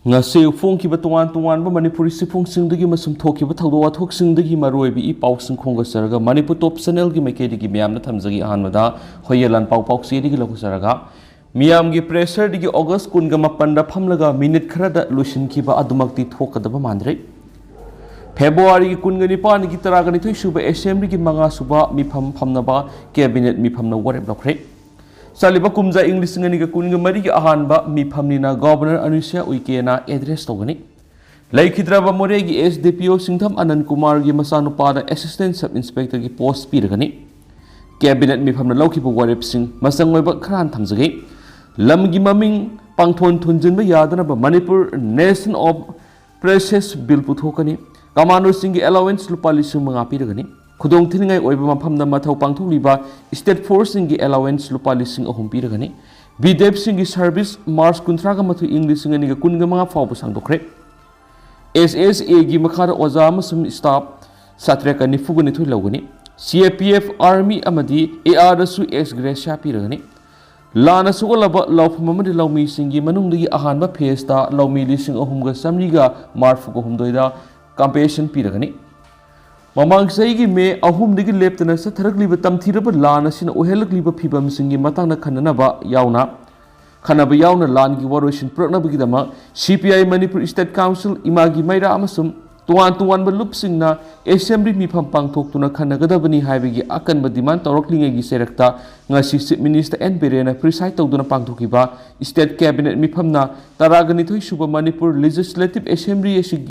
ngase phong ki tuan manipuri sifong singdagi masum thoki ba thawdo wathok singdagi maroi bi paw sing khonga saraga manipur top channel gi maikedi gi miam na thamjagi ahanmada hoyelan paw si digi lagu saraga मियाम की pressure दिगी अगस्त कुनगा मपन दा फमलगा minute खरा दा लुसिन खिबा अदुमक्ति थोकदबा मानद्रे फेब्रुवारी की कुनगा निपान की तरागनि थोइ सुबा assembly की मंगा सुबा मिफम फमनबा कैबिनेट मिफमना वरेब लखरे सालिबा कुमजा इंग्लिश ngani ga कुनगा मरी की अहानबा मिफमनिना गवर्नर अनुसिया उइकेना एड्रेस तोगनि लैखिद्राबा मोरे की एसडीपीओ सिंथम अनंत कुमार की मसानुपादा असिस्टेंट सब इंस्पेक्टर की पोस्ट पीरगनि कैबिनेट मिफमना लौखिबा वरेब सिंह मसंगोइबा खरान थमजगे लमगी ममिंग पांगथोन थुनजिन यादनब Manipur nation of presses bill पुथोकनी कमांडो सिंह अलावेंस लुपा लिसिंग मंगा पीरगनी खुदोंग थिनिंगाई ओइबा मफमदा मथौ पांगथोलिबा स्टेट फोर्स सिंह अलावेंस लुपा लिसिंग अहुम पीरगनी बीदेव सिंह की सर्विस मार्च कुंथ्रागा मथु इंग्लिश सिंह कुनगा मंगा फावबा सांदोखरे एसएसए की मखादा ओजा मसुम स्टाफ सात्रे का निफुगनि थुइ लौगनी सीएपीएफ आर्मी अमदी एआरसु एक्स ग्रेशिया पीरगनी लाना सुगलब लौफम लौमी सिंगी मनुंगदगी अहानबा फेस्ता लौमी लिसिंग अहुमगा समरीगा मार्फुग अहुमदोइदा कंपेशन पीरगनी ममांग सहीगी मे अहुमदगी लेप्तना सथरकलिबा तमथिरबा लाना सिन ओहेलकलिबा फिबम सिंगी मतंगना खननबा याउना लानगी वरोइसिन प्रकनबगीदमा सीपीआई मणिपुर स्टेट काउंसिल इमागी मैरा अमसुम तुआन लुपसिंगना असेंबली मिफम पांगथोक्तुना खनगदबनी हाइबगी अकनब डिमांड तौरकलिंगेगी सेरक्ता ngasi चीफ मिनिस्टर एन बिरेना प्रिसाइड तौदुना पांगथोकिबा स्टेट कैबिनेट मिफमना तरागनिथोइ सुबा मणिपुर लेजिस्लेटिव असेंबली एसी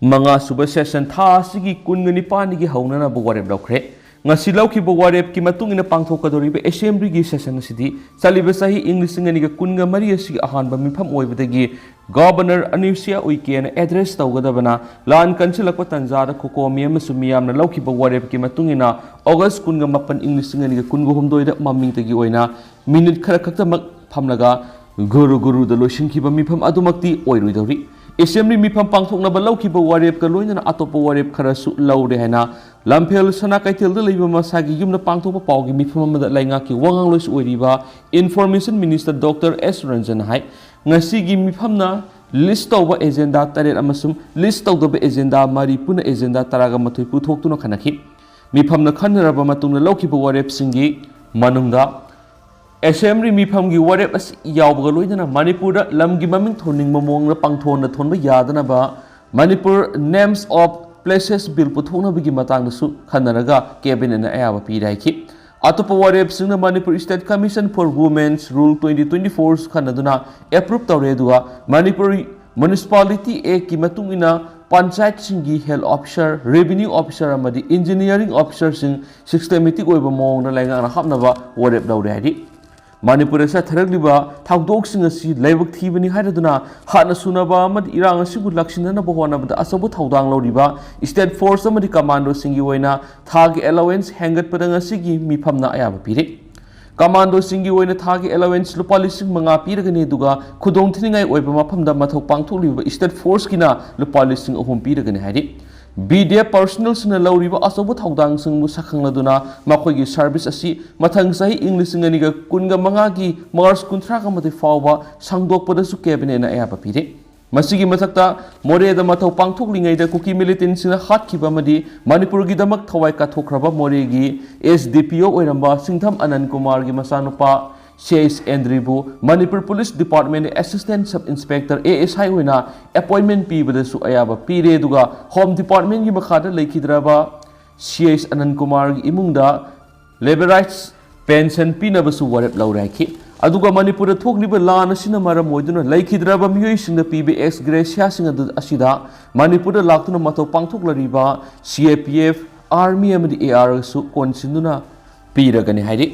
मंगा सुबा सेशन था सिगी कुनगनि पानिगी हौनना बवारेब लौखरे ngasi laukiba warep ki matungina pangthokadoriba assembly gi session asidi chaliba sahi english ngani ga kunga mari asi ahanba mifam oibadagi governor anusia uikena address tawgadabana lan kanchilakwa tanjara khokomi amasumi yamna laukiba warep ki matungina august kunga mapan english ngani ga kunga homdoida mamingtagi oina minute khara khaktamak phamlaga guru da loishinkhiba mifam adumakti oiruidori assembly mifam pangthoknaba laukiba warep ka loinana atopa warep khara su laude haina lamphel sana kaitel da leiba masagi yumna pangthokpa pawgi mifam amada lainga ki wangang lois oiriba information minister dr s ranjan hai ngasi gi mifamna list tawba agenda taret amasum list tawdaba agenda mari puna agenda taraga mathoi puthoktuno khanakhi mifamna khanraba matungna laukiba warep singi manungda assembly mifam gi warep as yawbaga loidana manipur da lamgi maming thoning mamong pangthon na thonba yadana ba manipur names of places bill puthokna bigi matang su khanaraga cabinet na ayaba piraiki atopa warep singna manipur state commission for women's rule 2024 khanaduna approve tawreduwa manipur municipality act ki matungina panchayat singi health officer revenue officer amadi engineering officer sing systematic oiba mong na lainga na hapnaba warep dawre hadi manipur sa tharagliba thawdok sing asi laibak thibani haraduna hana sunaba amad irang asigu lakshina bohona bada asabu thawdang loriba state force amadi commando singi oina thagi allowance hangat padang asigi mifamna ayaba pire commando singi oina thagi allowance lupa lising manga piragani duga khudong thiningai oiba mafamda mathok pangtholiba state force kina lupa lising ahum piragani hari BDF personal sina lauriba asobu thawdang singbu sakhangladuna makhoi service asi mathang sahi english ngani ga kunga manga gi mars kunthra ga mate fawba sangdokpada su cabinet na ayaba pire masigi mathakta more da mathau pangthoklingai da Kuki militant sina hat khiba madi manipur gi damak thawai ka thokraba more gi SDPO oiramba singtham anand kumar gi masanupa Chase Andribu Manipur Police Department Assistant Sub Inspector ASI hoina appointment pibada su ayaba pire duga Home Department gi makhada leikidraba Chase Anand Kumar gi imungda labor rights pension pinaba su warep lauraki aduga Manipur thokliba lana sina mara moiduna leikidraba miyoi singda PBX gracia singa asida Manipur laktuna mato pangthoklariba CAPF Army amadi AR su konsinduna piragani haidi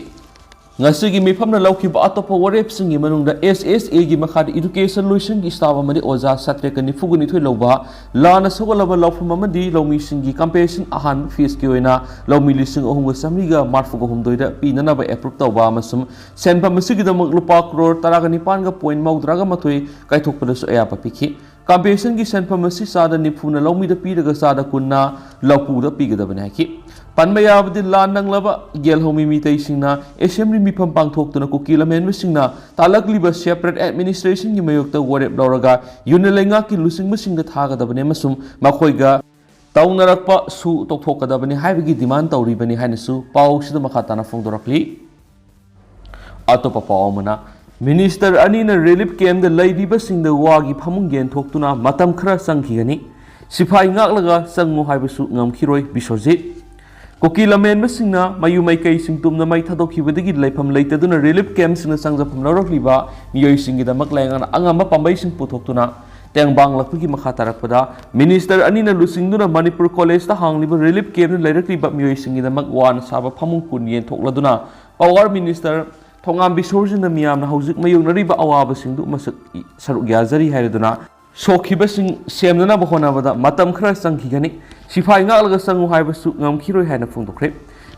ngasigi mifamna laukiba atopa warep singi manungda SSA gi makhad education loising gi staff amadi oja satre kani fuguni thoi loba lana sogalaba laufum amadi lomi singi compensation ahan fees ki oina lomi lising ohum samriga marfu go humdoida pinana ba approve tawba amasum senpam sigi damak lupa crore taragani panga point maudra ga mathoi kaithokpada su aya papikhi ꯀꯝꯄꯦꯟꯁꯟꯒꯤ ꯁꯦꯟꯐꯝ ꯑꯁꯤ ꯆꯥꯗ ꯅꯤꯐꯨꯅ ꯂꯧꯃꯤꯗ ꯄꯤꯔꯒ ꯆꯥꯗ ꯀꯨꯟꯅ ꯂꯧꯄꯨꯗ ꯄꯤꯒꯗꯕꯅꯤ ꯍꯥꯏꯈꯤ ꯄꯟꯕ ꯌꯥꯕꯗꯤ ꯂꯥꯟ ꯅꯪꯂꯕ ꯌꯦꯜꯍꯧꯃꯤ ꯃꯤꯇꯩꯁꯤꯡꯅ ꯑꯦꯁꯦꯝꯕ꯭ꯂꯤ ꯃꯤꯐꯝ ꯄꯥꯡꯊꯣꯛꯇꯨꯅ ꯀꯨꯀꯤ ꯂꯝꯍꯦꯟꯕꯁꯤꯡꯅ ꯇꯥꯜꯂꯛꯂꯤꯕ ꯁꯦꯄꯔꯦꯠ ꯑꯦꯗꯃꯤꯅꯤꯁꯇ꯭ꯔꯦꯁꯟꯒꯤ ꯃꯥꯌꯣꯛꯇ ꯋꯥꯔꯦꯞ ꯂꯧꯔꯒ ꯌꯨꯝꯅ ꯂꯩꯉꯥꯛꯀꯤ ꯂꯨꯆꯤꯡꯕꯁꯤꯡꯗ ꯊꯥꯒꯗꯕꯅꯤ ꯑꯃꯁꯨꯡ ꯃꯈꯣꯏꯒ ꯇꯧꯅꯔꯛꯄ ꯁꯨ ꯇꯧꯊꯣꯛꯀꯗꯕꯅꯤ ꯍꯥꯏꯕꯒꯤ ꯗꯤꯃꯥꯟ ꯇꯧꯔꯤꯕꯅꯤ ꯍꯥꯏꯅꯁꯨ ꯄꯥꯎꯁꯤꯗ ꯃꯈꯥ ꯇꯥꯅ ꯐꯣꯡꯗꯣꯔꯛꯂꯤ ꯑꯇꯣꯞꯄ ꯄꯥꯎ ꯑꯃꯅ ꯃꯤꯅꯤꯁꯇꯔ ꯑꯅꯤꯅ ꯔꯤꯂꯤꯐ ꯀꯦꯝꯞꯗ ꯂꯩꯔꯤꯕꯁꯤꯡꯗ ꯋꯥꯒꯤ ꯐꯃꯨꯡ ꯌꯦꯟꯊꯣꯛꯇꯨꯅ ꯃꯇꯝ ꯈꯔ ꯆꯪꯈꯤꯒꯅꯤ ꯁꯤꯐꯥꯏ ꯉꯥꯛꯂꯒ ꯆꯪꯉꯨ ꯍꯥꯏꯕꯁꯨ ꯉꯝꯈꯤꯔꯣꯏ ꯕꯤꯁ꯭ꯋꯖꯤꯠ ꯀꯨꯀꯤ ꯂꯝꯍꯦꯟꯕꯁꯤꯡꯅ ꯃꯌꯨꯝ ꯃꯩꯀꯩꯁꯤꯡ ꯇꯨꯝꯅ ꯃꯩ ꯊꯥꯗꯣꯛꯈꯤꯕꯗꯒꯤ ꯂꯩꯐꯝ ꯂꯩꯇꯗꯨꯅ ꯔꯤꯂꯤꯐ ꯀꯦꯝꯞꯁꯤꯡꯅ ꯆꯪꯖꯐꯝ ꯂꯧꯔꯛꯂꯤꯕ ꯃꯤꯑꯣꯏꯁꯤꯡꯒꯤꯗꯃꯛ ꯂꯩꯉꯥꯛꯅ ꯑꯉꯝꯕ ꯄꯥꯝꯕꯩꯁꯤꯡ ꯄꯨꯊꯣꯛꯇꯨꯅ ꯇꯦꯡꯕꯥꯡꯂꯛꯄꯒꯤ ꯃꯈꯥ ꯇꯥꯔꯛꯄꯗ ꯃꯤꯅꯤꯁꯇꯔ ꯑꯅꯤꯅ ꯂꯨꯆꯤꯡꯗꯨꯅ ꯃꯅꯤꯄꯨꯔ ꯀꯣꯂꯦꯖꯇ ꯍꯥꯡꯂꯤꯕ ꯔꯤꯂꯤꯐ ꯀꯦꯝꯞꯗ ꯂꯩꯔꯛꯂꯤꯕ ꯃꯤꯑꯣꯏꯁꯤꯡꯒꯤꯗꯃꯛ ꯋꯥꯅ ꯁꯥꯕ ꯐꯃꯨꯡ ꯀꯨꯟ ꯌꯦꯟꯊꯣꯛꯂꯗꯨꯅ ꯄꯥꯋꯔ ꯃꯤꯅꯤꯁꯇꯔ ꯊꯣꯉꯥꯝ ꯕꯤꯁꯣꯔꯖꯤꯅ ꯃꯤꯌꯥꯝꯅ ꯍꯧꯖꯤꯛ ꯃꯥꯌꯣꯛꯅꯔꯤꯕ ꯑꯋꯥꯕꯁꯤꯡꯗꯨ ꯁꯔꯨꯛ ꯌꯥꯖꯔꯤ ꯍꯥꯏꯔꯗꯨꯅ ꯁꯣꯛꯈꯤꯕꯁꯤꯡ ꯁꯦꯝꯅꯅꯕ ꯍꯣꯠꯅꯕꯗ ꯃꯇꯝ ꯈꯔ ꯆꯪꯈꯤꯒꯅꯤ ꯁꯤꯐꯥꯏ ꯉꯥꯛꯂꯒ ꯆꯪꯉꯨ ꯍꯥꯏꯕꯁꯨ ꯉꯝꯈꯤꯔꯣꯏ ꯍꯥꯏꯅ ꯐꯣꯡꯗꯣꯛꯈ꯭ꯔꯦ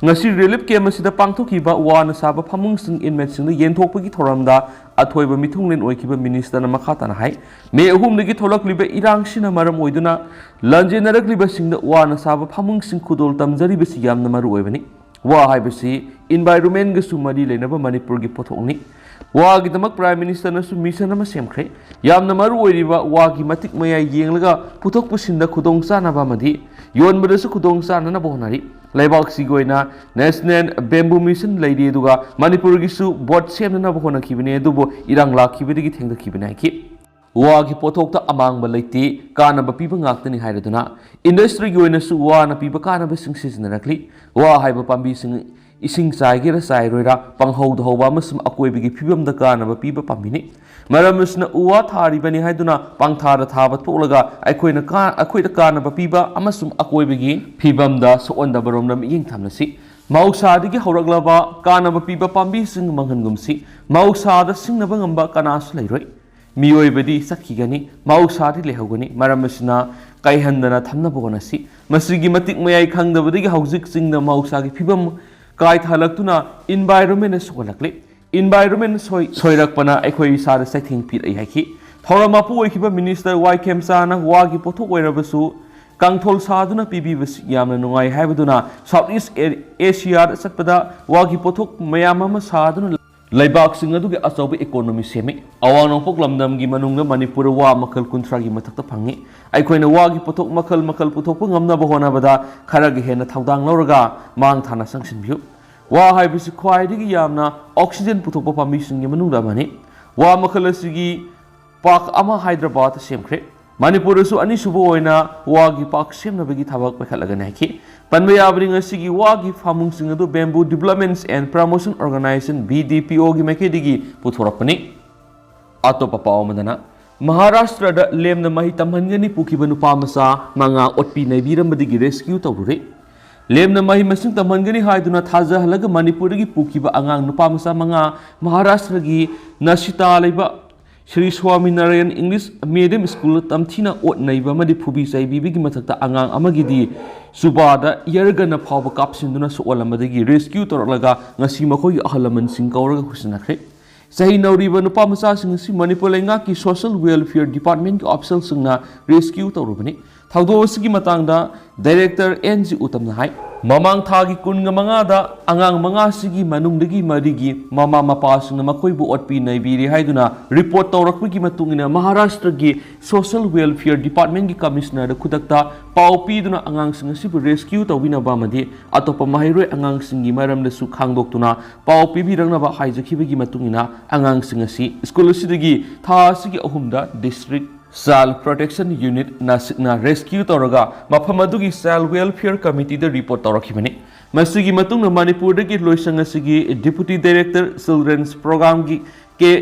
ꯉꯁꯤ ꯔꯤꯂꯤꯐ ꯀꯦꯝꯞ ꯑꯁꯤꯗ ꯄꯥꯡꯊꯣꯛꯈꯤꯕ ꯋꯥꯅ ꯁꯥꯕ ꯐꯃꯨꯡꯁꯤꯡ ꯏꯟꯃꯦꯠꯁꯤꯡꯗ ꯌꯦꯟꯊꯣꯛꯄꯒꯤ ꯊꯧꯔꯝꯗ ꯑꯊꯣꯏꯕ ꯃꯤꯊꯨꯡꯂꯦꯟ ꯑꯣꯏꯈꯤꯕ ꯃꯤꯅꯤꯁꯇꯔꯅ ꯃꯈꯥ ꯇꯥꯅ ꯍꯥꯏ ꯃꯦ 3ꯗꯒꯤ ꯊꯣꯛꯂꯛꯂꯤꯕ ꯏꯔꯥꯡꯁꯤꯅ ꯃꯔꯝ ꯑꯣꯏꯗꯨꯅ ꯂꯥꯟꯖꯦꯟꯅꯔꯛꯂꯤꯕꯁꯤꯡꯗ ꯋꯥꯅ ꯁꯥꯕ ꯐꯃꯨꯡꯁꯤꯡ ꯈꯨꯗꯣꯜ ꯇꯝꯖꯔꯤꯕꯁꯤ ꯌꯥꯝꯅ ꯃꯔꯨꯑꯣꯏꯕꯅꯤ ꯋꯥ ꯍꯥꯏꯕꯁꯤ ꯏꯟꯚꯥꯏꯔꯣꯟꯃꯦꯟꯒꯁꯨ ꯃꯔꯤ ꯂꯩꯅꯕ ꯃꯅꯤꯄꯨꯔꯒꯤ ꯄꯣꯠꯊꯣꯛꯅꯤ ꯋꯥꯒꯤꯗꯃꯛ ꯄ꯭ꯔꯥꯏꯝ ꯃꯤꯅꯤꯁꯇꯔꯅꯁꯨ ꯃꯤꯁꯟ ꯑꯃ ꯁꯦꯝꯈ꯭ꯔꯦ ꯌꯥꯝꯅ ꯃꯔꯨ ꯑꯣꯏꯔꯤꯕ ꯋꯥꯒꯤ ꯃꯇꯤꯛ ꯃꯌꯥꯏ ꯌꯦꯡꯂꯒ ꯄꯨꯊꯣꯛ ꯄꯨꯁꯤꯟꯗ ꯈꯨꯗꯣꯡꯆꯥꯅꯕ ꯑꯃꯗꯤ ꯌꯣꯟꯕꯗꯁꯨ ꯈꯨꯗꯣꯡꯆꯥꯅꯅꯕ ꯍꯣꯠꯅꯔꯤ ꯂꯩꯕꯥꯛꯁꯤꯒꯤ ꯑꯣꯏꯅ ꯅꯦꯁꯅꯦꯜ ꯕꯦꯝꯕꯨ ꯃꯤꯁꯟ ꯂꯩꯔꯤ ꯑꯗꯨꯒ ꯃꯅꯤꯄꯨꯔꯒꯤꯁꯨ ꯕꯣꯠ ꯁꯦꯝꯅꯅꯕ ꯍꯣꯠꯅꯈꯤꯕꯅꯤ ꯑꯗꯨꯕꯨ ꯏꯔꯥꯡ ꯂꯥꯛꯈꯤꯕꯗꯒꯤ ꯊꯦꯡꯊꯈꯤꯕꯅꯤ ꯍꯥꯏꯈꯤ ꯋꯥꯒꯤ ꯄꯣꯠꯊꯣꯛꯇ ꯑꯃꯥꯡꯕ ꯂꯩꯇꯦ ꯀꯥꯟꯅꯕ ꯄꯤꯕ ꯉꯥꯛꯇꯅꯤ ꯍꯥꯏꯔꯗꯨꯅ ꯏꯟꯗꯁꯇ꯭ꯔꯤꯒꯤ ꯑꯣꯏꯅꯁꯨ ꯋꯥꯅ ꯄꯤꯕ ꯀꯥꯟꯅꯕꯁꯤꯡ ꯁꯤꯖꯤꯟꯅꯔꯛꯂꯤ ꯋꯥ ꯍꯥꯏꯕ ꯄꯥꯝꯕꯤꯁꯤꯡ ꯏꯁꯤꯡ ꯆꯥꯏꯒꯦꯔꯥ ꯆꯥꯏꯔꯣꯏꯔꯥ ꯄꯪꯍꯧꯗ ꯍꯧꯕ ꯑꯃꯁꯨꯡ ꯑꯀꯣꯏꯕꯒꯤ ꯐꯤꯕꯝꯗ ꯀꯥꯟꯅꯕ ꯄꯤꯕ ꯄꯥꯝꯕꯤꯅꯤ ꯃꯔꯝ ꯑꯁꯤꯅ ꯎ ꯋꯥ ꯊꯥꯔꯤꯕꯅꯤ ꯍꯥꯏꯗꯨꯅ ꯄꯪꯊꯥꯗ ꯊꯥꯕ ꯇꯣꯛꯂꯒ ꯑꯩꯈꯣꯏꯗ ꯀꯥꯟꯅꯕ ꯄꯤꯕ ꯑꯃꯁꯨꯡ ꯑꯀꯣꯏꯕꯒꯤ ꯐꯤꯕꯝꯗ ꯁꯣꯛꯍꯟꯗꯕꯔꯣꯝꯗ ꯃꯤꯠꯌꯦꯡ ꯊꯝꯂꯁꯤ ꯃꯍꯧꯁꯥꯗꯒꯤ ꯍꯧꯔꯛꯂꯕ ꯀꯥꯟꯅꯕ ꯄꯤꯕ ꯄꯥꯝꯕꯤꯁꯤꯡ ꯃꯥꯡꯍꯟꯒꯨꯝꯁꯤ ꯃꯍꯧꯁꯥꯗ ꯁꯤꯡꯅꯕ ꯉꯝꯕ ꯀꯅꯥꯁꯨ ꯂꯩꯔꯣꯏ ꯃꯤꯑꯣꯏꯕꯗꯤ ꯆꯠꯈꯤꯒꯅꯤ ꯃꯍꯧꯁꯥꯗꯤ ꯂꯩꯍꯧꯒꯅꯤ ꯃꯔꯝ ꯑꯁꯤꯅ ꯀꯥꯏꯍꯟꯗꯅ ꯊꯝꯅꯕ ꯍꯣꯠꯅꯁꯤ ꯃꯁꯤꯒꯤ ꯃꯇꯤꯛ ꯃꯌꯥꯏ ꯈꯪꯗꯕꯗꯒꯤ ꯍꯧꯖꯤꯛ ꯆꯤꯡꯗ ꯃꯍꯧꯁꯥꯒꯤ ꯐꯤꯕꯝ ꯀꯥꯏꯊꯍꯜꯂꯛꯇꯨꯅ ꯏꯟꯚꯥꯏꯔꯣꯟꯃꯦꯟꯅ ꯁꯣꯛꯍꯜꯂꯛꯂꯤ ꯏꯟꯚꯥꯏꯔꯣꯟꯃꯦꯟ ꯁꯣꯏꯔꯛꯄꯅ ꯑꯩꯈꯣꯏ ꯏꯁꯥꯗ ꯆꯩꯊꯦꯡ ꯄꯤꯔꯛꯏ ꯍꯥꯏꯈꯤ ꯊꯧꯔꯝ ꯃꯄꯨ ꯑꯣꯏꯈꯤꯕ ꯃꯤꯅꯤꯁꯇꯔ ꯋꯥꯏ ꯈꯦꯝꯆꯥꯅ ꯋꯥꯒꯤ ꯄꯣꯠꯊꯣꯛ ꯑꯣꯏꯔꯕꯁꯨ ꯀꯥꯡꯊꯣꯜ ꯁꯥꯗꯨꯅ ꯄꯤꯕꯤꯕꯁꯤ ꯌꯥꯝꯅ ꯅꯨꯡꯉꯥꯏ ꯍꯥꯏꯕꯗꯨꯅ ꯁꯥꯎꯠ ꯏꯁ ꯑꯦꯁꯤꯌꯥꯗ ꯆꯠꯄꯗ ꯋꯥꯒꯤ ꯄꯣꯠꯊꯣꯛ ꯃꯌꯥꯝ ꯑꯃ ꯁꯥꯗꯨꯅ ꯂꯩꯕꯥꯛꯁꯤꯡ ꯑꯗꯨꯒꯤ ꯑꯆꯧꯕ ꯏꯀꯣꯅꯣꯃꯤ ꯁꯦꯝꯃꯤ ꯑꯋꯥꯡ ꯅꯣꯡꯄꯣꯛ ꯂꯝꯗꯝꯒꯤ ꯃꯅꯨꯡꯗ ꯃꯅꯤꯄꯨꯔ ꯋꯥ ꯃꯈꯜ 30ꯒꯤ ꯃꯊꯛꯇ ꯐꯪꯏ ꯑꯩꯈꯣꯏꯅ ꯋꯥꯒꯤ ꯄꯣꯠꯊꯣꯛ ꯃꯈꯜ ꯃꯈꯜ ꯄꯨꯊꯣꯛꯄ ꯉꯝꯅꯕ ꯍꯣꯠꯅꯕꯗ ꯈꯔꯒ ꯍꯦꯟꯅ ꯊꯧꯗꯥꯡ ꯂꯧꯔꯒ ꯃꯥꯡ ꯊꯥꯅ ꯆꯪꯁꯤꯟꯕꯤꯌꯨ ꯋꯥ ꯍꯥꯏꯕꯁꯤ ꯈ꯭ꯋꯥꯏꯗꯒꯤ ꯌꯥꯝꯅ ꯑꯣꯛꯁꯤꯖꯦꯟ ꯄꯨꯊꯣꯛꯄ ꯄꯥꯝꯕꯤꯁꯤꯡꯒꯤ ꯃꯅꯨꯡꯗ ꯑꯃꯅꯤ ꯋꯥ ꯃꯈꯜ ꯑꯁꯤꯒꯤ ꯄꯥꯛ ꯑꯃ ꯍꯥꯏꯗ꯭ꯔꯕꯥꯗꯇ ꯁꯦꯝꯈ꯭ꯔꯦ ꯃꯅꯤꯄꯨꯔꯗꯁꯨ ꯑꯅꯤꯁꯨꯕ ꯑꯣꯏꯅ ꯋꯥꯒꯤ ꯄꯥꯛ ꯁꯦꯝꯅꯕꯒꯤ ꯊꯕꯛ ꯄꯥꯏꯈꯠꯂꯒꯅꯤ ꯍꯥꯏꯈꯤ ꯄꯟꯕ ꯌꯥꯕꯗꯤ ꯉꯁꯤꯒꯤ ꯋꯥꯒꯤ ꯐꯥꯃꯨꯡꯁꯤꯡ ꯑꯗꯨ ꯕꯦꯝꯕꯨ ꯗꯤꯕꯦꯂꯞꯃꯦꯟꯠ ꯑꯦꯟड ꯄ꯭ꯔꯃꯣꯁꯟ ꯑꯣꯔꯒꯅꯥꯏꯖꯦꯁꯟ BDPOꯒꯤ ꯃꯥꯏꯀꯩꯗꯒꯤ ꯄꯨꯊꯣꯔꯛꯄꯅꯤ ꯑꯇꯣꯞꯄ ꯄꯥꯎ ꯑꯃꯗꯅ ꯃꯍꯥꯔꯥꯁꯇ꯭ꯔꯗ ꯂꯦꯝꯅ ꯃꯍꯩ ꯇꯝꯍꯟꯒꯅꯤ ꯄꯨꯈꯤꯕ ꯅꯨꯄꯥ ꯃꯆꯥ 5 ꯑꯣꯠꯄꯤ ꯅꯩꯕꯤꯔꯝꯕꯗꯒꯤ ꯔꯦꯁꯀ꯭ꯌꯨ ꯇꯧꯔꯨꯔꯦ ꯂꯦꯝꯅ ꯃꯍꯩ ꯃꯁꯤꯡ ꯇꯝꯍꯟꯒꯅꯤ ꯍꯥꯏꯗꯨꯅ ꯊꯥꯖꯍꯜꯂꯒ ꯃꯅꯤꯄꯨꯔꯗꯒꯤ ꯄꯨꯈꯤꯕ ꯑꯉꯥꯡ ꯅꯨꯄꯥ ꯃꯆꯥ 5 ꯃꯍꯥꯔꯥꯁꯇ꯭ꯔꯒꯤ ꯅꯁꯤꯇꯥ ꯂꯩꯕ Shri Swaminarayan English medium school ತಮ್ಥಿನ ಓಟ್ ನೈಬ ಅಮದಿ ಫುಬಿ ಚೈಬಿಬಿಗಿ ಮಥಕ್ತ ಅಂಗಾಂಗ್ ಅಮಗಿದಿ ಸುಬಾದ ಯರಗನ ಫಾꯎꯕ ಕಾಪ್ಸಿಂದುನ ಸೋಲಮದಗಿ ರೆಸ್ಕ್ಯೂ ತೋರಲಗ ngasi ಮಖೋಗಿ ಅಹಲಮನ್ಸಿಂಗ್ ಕೌರಗ ಹುಸನಖ್ರೆ ꯆꯍꯤ ꯅꯧꯔꯤꯕ ꯅꯨꯄꯥ ꯃꯆꯥꯁꯤꯡ ꯑꯁꯤ ꯃꯅꯤꯄꯨꯔ ꯂꯩꯉꯥꯛꯀꯤ ꯁꯣꯁꯤꯌꯦꯜ ꯋꯦꯜꯐꯤꯌꯔ ꯗꯤꯄꯥꯔꯠꯃꯦꯟꯠꯀꯤ ꯑꯣꯐꯤꯁꯤꯌꯦꯜꯁꯤꯡꯅ ꯔꯦꯁꯀ꯭ꯌꯨ ꯇꯧꯔꯨꯕꯅꯤ ꯊꯧꯗꯣꯛ ꯑꯁꯤꯒꯤ ꯃꯇꯥꯡꯗ ꯗꯥꯏꯔꯦꯛꯇꯔ NG ꯎꯇꯝꯅ ꯍꯥꯏ ꯃꯃꯥꯡ ꯊꯥꯒꯤ 15ꯗ ꯑꯉꯥꯡ 5ꯁꯤꯒꯤ ꯃꯅꯨꯡꯗꯒꯤ 4ꯒꯤ ꯃꯃꯥ ꯃꯄꯥꯁꯤꯡꯅ ꯃꯈꯣꯏꯕꯨ ꯑꯣꯠꯄꯤ ꯅꯩꯕꯤꯔꯤ ꯍꯥꯏꯗꯨꯅ ꯔꯤꯄꯣꯔꯠ ꯇꯧꯔꯛꯄꯒꯤ ꯃꯇꯨꯡꯏꯟꯅ ꯃꯍꯥꯔꯥꯁꯇ꯭ꯔꯒꯤ ꯁꯣꯁꯤꯌꯦꯜ ꯋꯦꯜꯐꯤꯌꯔ ꯗꯤꯄꯥꯔꯠꯃꯦꯟꯠꯀꯤ ꯀꯃꯤꯁꯅꯔꯗ ꯈꯨꯗꯛꯇ ꯄꯥꯎ ꯄꯤꯗꯨꯅ ꯑꯉꯥꯡꯁꯤꯡ ꯑꯁꯤꯕꯨ ꯔꯦꯁꯀ꯭ꯌꯨ ꯇꯧꯕꯤꯅꯕ ꯑꯃꯗꯤ ꯑꯇꯣꯞꯄ ꯃꯍꯩꯔꯣꯏ ꯑꯉꯥꯡꯁꯤꯡꯒꯤ ꯃꯔꯝꯗꯁꯨ ꯈꯪꯗꯣꯛꯇꯨꯅ ꯄꯥꯎ ꯄꯤꯕꯤꯔꯛꯅꯕ ꯍꯥꯏꯖꯈꯤꯕꯒꯤ ꯃꯇꯨꯡꯏꯟꯅ ꯑꯉꯥꯡꯁꯤꯡ ꯑꯁꯤ ꯁ꯭ꯀꯨꯜ ꯑꯁꯤꯗꯒꯤ ꯊꯥ ꯑꯁꯤꯒꯤ 3ꯗ ꯗꯤꯁꯇ꯭ꯔꯤꯛ ꯆꯥꯏꯜ ꯄ꯭ꯔꯣꯇꯦꯛꯁꯟ ꯌꯨꯅꯤꯠ ꯅꯥꯁꯤꯛꯅ ꯔꯦꯁꯀ꯭ꯌꯨ ꯇꯧꯔꯒ ꯃꯐꯝ ꯑꯗꯨꯒꯤ ꯆꯥꯏꯜ ꯋꯦꯜꯐꯤꯌꯔ ꯀꯃꯤꯇꯤꯗ ꯔꯤꯄꯣꯔꯠ ꯇꯧꯔꯛꯈꯤꯕꯅꯤ ꯃꯁꯤꯒꯤ ꯃꯇꯨꯡꯗ ꯃꯅꯤꯄꯨꯔꯗꯒꯤ ꯂꯣꯏꯁꯪ ꯑꯁꯤꯒꯤ ꯗꯤꯄꯨꯇꯤ ꯗꯥꯏꯔꯦꯛꯇꯔ ꯆꯤꯜꯗ꯭ꯔꯦꯟꯁ ꯄ꯭ꯔꯣꯒ꯭ꯔꯥꯝꯒꯤ ꯀꯦ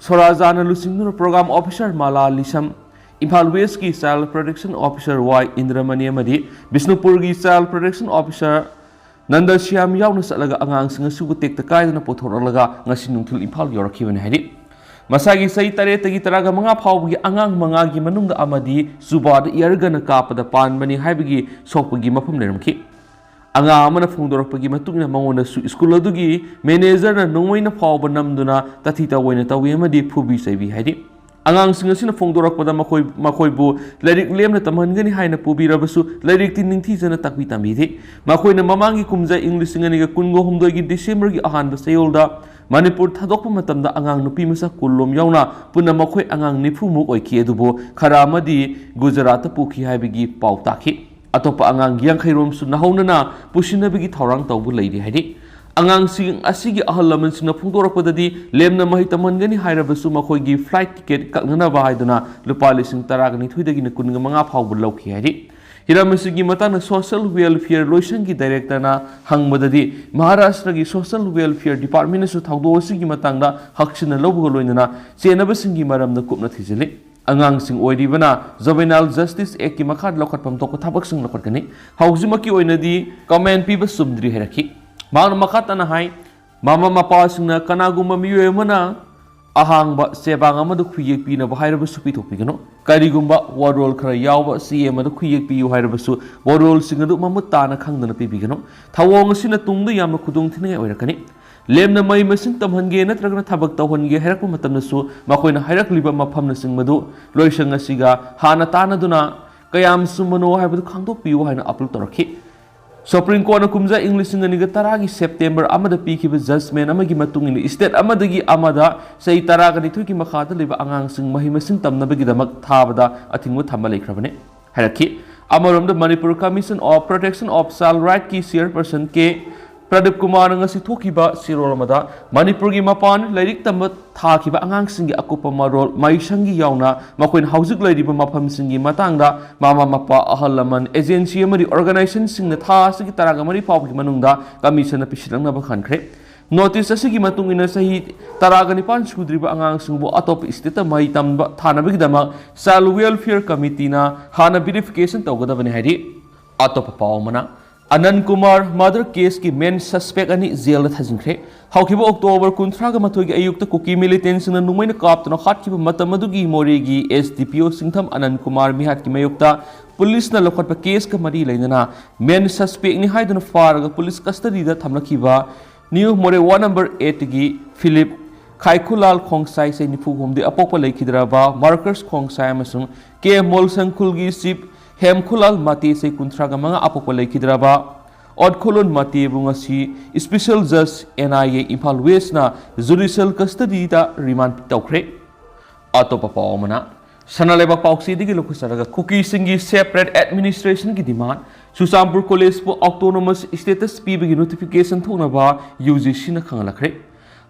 ꯁꯣꯔꯥꯖꯥꯅ ꯂꯨꯆꯤꯡꯗꯨꯅ ꯄ꯭ꯔꯣꯒ꯭ꯔꯥꯝ ꯑꯣꯐꯤꯁꯔ ꯃꯥꯂꯥ ꯂꯤꯁꯝ ꯏꯝꯐꯥꯜ ꯋꯦꯁꯀꯤ ꯆꯥꯏꯜ ꯄ꯭ꯔꯣꯇꯦꯛꯁꯟ ꯑꯣꯐꯤꯁꯔ Y ꯏꯟꯗ꯭ꯔꯃꯅꯤ ꯑꯃꯗꯤ ꯕꯤꯁꯅꯨꯄꯨꯔꯒꯤ ꯆꯥꯏꯜ ꯄ꯭ꯔꯣꯇꯦꯛꯁꯟ ꯑꯣꯐꯤꯁꯔ ꯅꯟꯗꯁ꯭ꯌꯥꯝ ꯌꯥꯎꯅ ꯆꯠꯂꯒ ꯑꯉꯥꯡꯁꯤꯡ ꯑꯁꯤꯕꯨ ꯇꯦꯛꯇ ꯀꯥꯏꯗꯅ ꯄꯨꯊꯣꯔꯛꯂꯒ ꯉꯁꯤ ꯅꯨꯡꯊꯤꯜ ꯏꯝꯐꯥꯜ ꯌꯧꯔꯛꯈꯤꯕꯅꯤ ꯍꯥꯏꯔꯤ ꯃꯁꯥꯒꯤ ꯆꯍꯤ 8ꯇꯒꯤ 15 ꯐꯥꯎꯕꯒꯤ ꯑꯉꯥꯡ 5ꯒꯤ ꯃꯅꯨꯡꯗ ꯑꯃꯗꯤ ꯖꯨꯕꯥꯗ ꯏꯌꯔꯒꯅ ꯀꯥꯞꯄꯗ ꯄꯥꯟꯕꯅꯤ ꯍꯥꯏꯕꯒꯤ ꯁꯣꯛꯄꯒꯤ ꯃꯐꯝ ꯂꯩꯔꯝꯈꯤ ꯑꯉꯥꯡ ꯑꯃꯅ ꯐꯣꯡꯗꯣꯔꯛꯄꯒꯤ ꯃꯇꯨꯡꯏꯟꯅ ꯃꯉꯣꯟꯗꯁꯨ ꯁ꯭ꯀꯨꯜ ꯑꯗꯨꯒꯤ ꯃꯦꯅꯦꯖꯔꯅ ꯅꯣꯡꯃꯩꯅ ꯐꯥꯎꯕ ꯅꯝꯗꯨꯅ ꯇꯥꯊꯤ ꯇꯥꯑꯣꯏꯅ ꯇꯧꯏ ꯑꯃꯗꯤ ꯐꯨꯕꯤ ꯆꯩꯕꯤ ꯍꯥꯏꯔꯤ ꯑꯉꯥꯡꯁꯤꯡ ꯑꯁꯤꯅ ꯐꯣꯡꯗꯣꯔꯛꯄꯗ ꯃꯈꯣꯏꯕꯨ ꯂꯥꯏꯔꯤꯛ ꯂꯦꯝꯅ ꯇꯝꯍꯟꯒꯅꯤ ꯍꯥꯏꯅ ꯄꯨꯕꯤꯔꯕꯁꯨ ꯂꯥꯏꯔꯤꯛꯇꯤ ꯅꯤꯡꯊꯤꯖꯅ ꯇꯥꯛꯄꯤ ꯇꯝꯕꯤꯗꯦ ꯃꯈꯣꯏꯅ ꯃꯃꯥꯡꯒꯤ ꯀꯨꯝꯖꯥ ꯏꯪ 2023ꯒꯤ ꯗꯤꯁꯦꯝꯕꯔꯒꯤ ꯑꯍꯥꯟꯕ ꯆꯌꯣꯜꯗ ꯃꯅꯤꯄꯨꯔ ꯊꯥꯗꯣꯛꯄ ꯃꯇꯝꯗ ꯑꯉꯥꯡ ꯅꯨꯄꯤ ꯃꯆꯥ 10 ꯌꯥꯎꯅ ꯄꯨꯟꯅ ꯃꯈꯣꯏ ꯑꯉꯥꯡ 90ꯃꯨꯛ ꯑꯣꯏꯈꯤ ꯑꯗꯨꯕꯨ ꯈꯔ ꯑꯃꯗꯤ ꯒꯨꯖꯔꯥꯠꯇ ꯄꯨꯈꯤ ꯍꯥꯏꯕꯒꯤ ꯄꯥꯎ ꯇꯥꯈꯤ ꯑꯇꯣꯞꯄ ꯑꯉꯥꯡ 50ꯔꯣꯝꯁꯨ ꯅꯍꯧꯅꯅ ꯄꯨꯁꯤꯟꯅꯕꯒꯤ ꯊꯧꯔꯥꯡ ꯇꯧꯕ ꯂꯩꯔꯤ ꯍꯥꯏꯔꯤ ꯑꯉꯥꯡꯁꯤꯡ ꯑꯁꯤꯒꯤ ꯑꯍꯜ ꯂꯃꯟꯁꯤꯡꯅ ꯐꯣꯡꯗꯣꯔꯛꯄꯗꯗꯤ ꯂꯦꯝꯅ ꯃꯍꯩ ꯇꯝꯍꯟꯒꯅꯤ ꯍꯥꯏꯔꯕꯁꯨ ꯃꯈꯣꯏꯒꯤ ꯐ꯭ꯂꯥꯏꯠ ꯇꯤꯀꯦꯠ ꯀꯛꯅꯅꯕ ꯍꯥꯏꯗꯨꯅ ꯂꯨꯄꯥ 12,000ꯗꯒꯤꯅ 15,000 ꯐꯥꯎꯕ ꯂꯧꯈꯤ ꯍꯥꯏꯔꯤ ꯍꯤꯔꯝ ꯑꯁꯤꯒꯤ ꯃꯇꯥꯡꯗ ꯁꯣꯁꯤꯌꯦꯜ ꯋꯦꯜꯐꯤꯌꯔ ꯂꯣꯏꯁꯪꯒꯤ ꯗꯥꯏꯔꯦꯛꯇꯔꯅ ꯍꯪꯕꯗꯗꯤ ꯃꯍꯥꯔꯥꯁꯇ꯭ꯔꯒꯤ ꯁꯣꯁꯤꯌꯦꯜ ꯋꯦꯜꯐꯤꯌꯔ ꯗꯤꯄꯥꯔꯠꯃꯦꯟꯇꯁꯨ ꯊꯧꯗꯣꯛ ꯑꯁꯤꯒꯤ ꯃꯇꯥꯡꯗ ꯍꯛꯁꯤꯟꯅ ꯂꯧꯕꯒ ꯂꯣꯏꯅꯅ ꯆꯦꯟꯅꯕꯁꯤꯡꯒꯤ ꯃꯔꯝꯗ ꯀꯨꯞꯅ ꯊꯤꯖꯤꯜꯂꯤ ꯑꯉꯥꯡꯁꯤꯡ ꯑꯣꯏꯔꯤꯕꯅ ꯖꯨꯚꯦꯅꯥꯏꯜ ꯖꯁꯇꯤꯁ ꯑꯦꯛꯀꯤ ꯃꯈꯥꯗ ꯂꯧꯈꯠꯐꯝ ꯊꯣꯛꯄ ꯊꯕꯛꯁꯤꯡ ꯂꯧꯈꯠꯀꯅꯤ ꯍꯧꯖꯤꯛꯃꯛꯀꯤ ꯑꯣꯏꯅꯗꯤ ꯀꯃꯦꯟ ꯄꯤꯕ ꯆꯨꯝꯗ꯭ꯔꯤ ꯍꯥꯏꯔꯛꯈꯤ ꯃꯍꯥꯛꯅ ꯃꯈꯥ ꯇꯥꯅ ꯍꯥꯏ ꯃꯃꯥ ꯃꯄꯥꯁꯤꯡꯅ ꯀꯅꯥꯒꯨꯝꯕ ꯃꯤꯑꯣꯏ ꯑꯃꯅ ꯑꯍꯥꯡꯕ ꯆꯦꯕꯥꯡ ꯑꯃꯗ ꯈꯨꯌꯦꯛ ꯄꯤꯅꯕ ꯍꯥꯏꯔꯕꯁꯨ ꯄꯤꯊꯣꯛꯄꯤꯒꯅꯨ ꯀꯔꯤꯒꯨꯝꯕ ꯋꯥꯔꯣꯜ ꯈꯔ ꯌꯥꯎꯕ ꯆꯦ ꯑꯃꯗ ꯈꯨꯌꯦꯛ ꯄꯤꯌꯨ ꯍꯥꯏꯔꯕꯁꯨ ꯋꯥꯔꯣꯜꯁꯤꯡ ꯑꯗꯨ ꯃꯃꯨꯠ ꯇꯥꯅ ꯈꯪꯗꯅ ꯄꯤꯕꯤꯒꯅꯨ ꯊꯧꯑꯣꯡ ꯑꯁꯤꯅ ꯇꯨꯡꯗ ꯌꯥꯝꯅ ꯈꯨꯗꯣꯡꯊꯤꯅꯤꯡꯉꯥꯏ ꯑꯣꯏꯔꯛꯀꯅꯤ ꯂꯦꯝꯅ ꯃꯍꯩ ꯃꯁꯤꯡ ꯇꯝꯍꯟꯒꯦ ꯅꯠꯇ꯭ꯔꯒꯅ ꯊꯕꯛ ꯇꯧꯍꯟꯒꯦ ꯍꯥꯏꯔꯛꯄ ꯃꯇꯝꯗꯁꯨ ꯃꯈꯣꯏꯅ ꯍꯥꯏꯔꯛꯂꯤꯕ ꯃꯐꯝꯅꯆꯤꯡꯕꯗꯨ ꯂꯣꯏꯁꯪ ꯑꯁꯤꯒ ꯍꯥꯟꯅ ꯇꯥꯟꯅꯗꯨꯅ ꯀꯌꯥꯝ ꯆꯨꯝꯕꯅꯣ ꯍꯥꯏꯕꯗꯨ ꯈꯪꯗꯣꯛꯄꯤꯌꯨ ꯍꯥꯏꯅ ꯑꯄꯤꯜ ꯇꯧꯔꯛꯈꯤ ꯁꯨꯄ꯭ꯔꯤꯝ ꯀꯣꯔꯠꯅ ꯀꯨꯝꯖꯥ ꯏꯪ 2010ꯒꯤ ꯁꯦꯞꯇꯦꯝꯕꯔ ꯑꯃꯗ ꯄꯤꯈꯤꯕ ꯖꯖꯃꯦꯟ ꯑꯃꯒꯤ ꯃꯇꯨꯡ ꯏꯟꯅ ꯁ꯭ꯇꯦꯠ ꯑꯃꯗꯒꯤ ꯑꯃꯗ ꯆꯍꯤ 12ꯒꯤ ꯃꯈꯥꯗ ꯂꯩꯕ ꯑꯉꯥꯡꯁꯤꯡ ꯃꯍꯩ ꯃꯁꯤꯡ ꯇꯝꯅꯕꯒꯤꯗꯃꯛ ꯊꯥꯕꯗ ꯑꯊꯤꯡꯕ ꯊꯝꯕ ꯂꯩꯈ꯭ꯔꯕꯅꯤ ꯍꯥꯏꯔꯛꯈꯤ ꯑꯃꯔꯣꯝꯗ Manipur commission of protection of child ꯔꯥꯏꯠꯀꯤ ꯆꯤꯌꯔꯄꯔꯁꯟ ꯀꯦ ꯄ꯭ꯔꯗꯤꯞ ꯀꯨꯃꯥꯔꯅ ꯉꯁꯤ ꯊꯣꯛꯈꯤꯕ ꯆꯦꯔꯣꯜ ꯑꯃꯗ ꯃꯅꯤꯄꯨꯔꯒꯤ ꯃꯄꯥꯟ ꯂꯥꯏꯔꯤꯛ ꯇꯝꯕ ꯊꯥꯈꯤꯕ ꯑꯉꯥꯡꯁꯤꯡꯒꯤ ꯑꯀꯨꯞꯄ ꯃꯔꯣꯜ ꯃꯍꯩꯁꯪꯒꯤ ꯌꯥꯎꯅ ꯃꯈꯣꯏꯅ ꯍꯧꯖꯤꯛ ꯂꯩꯔꯤꯕ ꯃꯐꯝꯁꯤꯡꯒꯤ ꯃꯇꯥꯡꯗ ꯃꯃꯥ ꯃꯄꯥ ꯑꯍꯜ ꯂꯃꯟ ꯑꯦꯖꯦꯟꯁꯤ ꯑꯃꯗꯤ ꯑꯣꯔꯒꯅꯥꯏꯖꯦꯁꯟꯁꯤꯡꯅ ꯊꯥ ꯑꯁꯤꯒꯤ 13 ꯐꯥꯎꯕꯒꯤ ꯃꯅꯨꯡꯗ ꯀꯃꯤꯁꯟꯅ ꯄꯤꯁꯤꯜꯂꯛꯅꯕ ꯈꯟꯈ꯭ꯔꯦ ꯅꯣꯇꯤꯁ ꯑꯁꯤꯒꯤ ꯃꯇꯨꯡ ꯏꯟꯅ ꯆꯍꯤ 19 ꯁꯨꯗ꯭ꯔꯤꯕ ꯑꯉꯥꯡꯁꯤꯡꯕꯨ ꯑꯇꯣꯞꯄ ꯁ꯭ꯇꯦꯠꯇ ꯃꯍꯩ ꯇꯝꯕ ꯊꯥꯅꯕꯒꯤꯗꯃꯛ ꯆꯥꯏꯜ ꯋꯦꯜꯐꯤꯌꯔ ꯀꯃꯤꯇꯤꯅ ꯍꯥꯟꯅ ꯚꯦꯔꯤꯐꯤꯀꯦꯁꯟ ꯇꯧꯒꯗꯕꯅꯤ ꯍꯥꯏꯔꯤ ꯑꯇꯣꯞꯄ ꯄꯥꯎ ꯑꯃꯅ ꯑꯅꯟ ꯀꯨꯃꯥꯔ ꯃꯥꯗꯔ ꯀꯦꯁꯀꯤ ꯃꯦꯟ ꯁꯁꯄꯦꯛ ꯑꯅꯤ ꯖꯦꯜꯗ ꯊꯥꯖꯤꯟꯈ꯭ꯔꯦ ꯍꯧꯈꯤꯕ ꯑꯣꯛꯇꯣꯕꯔ 32ꯒꯤ ꯑꯌꯨꯛꯇ ꯀꯨꯀꯤ ꯃꯤꯂꯤꯇꯦꯟꯁꯤꯡꯅ ꯅꯣꯡꯃꯩꯅ ꯀꯥꯞꯇꯨꯅ ꯍꯥꯠꯈꯤꯕ ꯃꯇꯝ ꯑꯗꯨꯒꯤ ꯃꯣꯔꯦꯒꯤ SDPO ꯁꯤꯡꯊꯝ ꯑꯅꯟ ꯀꯨꯃꯥꯔ ꯃꯤꯍꯥꯠꯀꯤ ꯃꯥꯌꯣꯛꯇ ꯄꯨꯂꯤꯁꯅ ꯂꯧꯈꯠꯄ ꯀꯦꯁꯀ ꯃꯔꯤ ꯂꯩꯅꯅ ꯃꯦꯟ ꯁꯁꯄꯦꯛꯅꯤ ꯍꯥꯏꯗꯨꯅ ꯐꯥꯔꯒ ꯄꯨꯂꯤꯁ ꯀꯁꯇꯗꯤꯗ ꯊꯝꯂꯛꯈꯤꯕ ꯅ꯭ꯌꯨ ꯃꯣꯔꯦ ꯋꯥꯔꯗ ꯅꯝꯕꯔ 8ꯒꯤ ꯐꯤꯂꯤꯞ ꯈꯥꯏꯈꯨꯂꯥꯜ ꯈꯣꯡꯁꯥꯏ ꯆꯍꯤ 94 ꯑꯄꯣꯛꯄ ꯂꯩꯈꯤꯗ꯭ꯔꯕ ꯃꯥꯔꯀꯔꯁ ꯈꯣꯡꯁꯥꯏ ꯑꯃꯁꯨꯡ ꯀꯦ ꯃꯣꯜꯁꯪꯈꯨꯜꯒꯤ ꯆꯤꯞ ꯍꯦꯝꯈꯨꯂꯥꯜ ꯃꯥꯇꯦ ꯆꯍꯤ 35 ꯑꯄꯣꯛꯄ ꯂꯩꯈꯤꯗ꯭ꯔꯕ ꯑꯣꯠꯈꯣꯂꯣꯟ ꯃꯥꯇꯦꯕꯨ ꯉꯁꯤ ꯁ꯭ꯄꯦꯁꯤꯌꯦꯜ ꯖꯖ NIA ꯏꯝꯐꯥꯜ ꯋꯦꯁꯅ ꯖꯨꯗꯤꯁꯤꯌꯦꯜ ꯀꯁꯇꯗꯤꯗ ꯔꯤꯃꯥꯟ ꯇꯧꯈ꯭ꯔꯦ ꯑꯇꯣꯞꯄ ꯄꯥꯎ ꯑꯃꯅ ꯁꯅꯥꯂꯩꯕꯥꯛ ꯄꯥꯎꯆꯦꯗꯒꯤ ꯂꯧꯈꯠꯆꯔꯒ ꯀꯨꯀꯤꯁꯤꯡꯒꯤ ꯁꯦꯄꯔꯦꯠ ꯑꯦꯗꯃꯤꯅꯤꯁꯇ꯭ꯔꯦꯁꯟꯒꯤ ꯗꯤꯃꯥꯟ ꯆꯨꯔꯆꯥꯟꯄꯨꯔ ꯀꯣꯂꯦꯖꯄꯨ ꯑꯣꯇꯣꯅꯣꯃꯁ ꯁ꯭ꯇꯦꯇꯁ ꯄꯤꯕꯒꯤ ꯅꯣꯇꯤꯐꯤꯀꯦꯁꯟ ꯊꯣꯛꯅꯕ UGCꯅ ꯈꯪꯍꯜꯂꯛꯈ꯭ꯔꯦ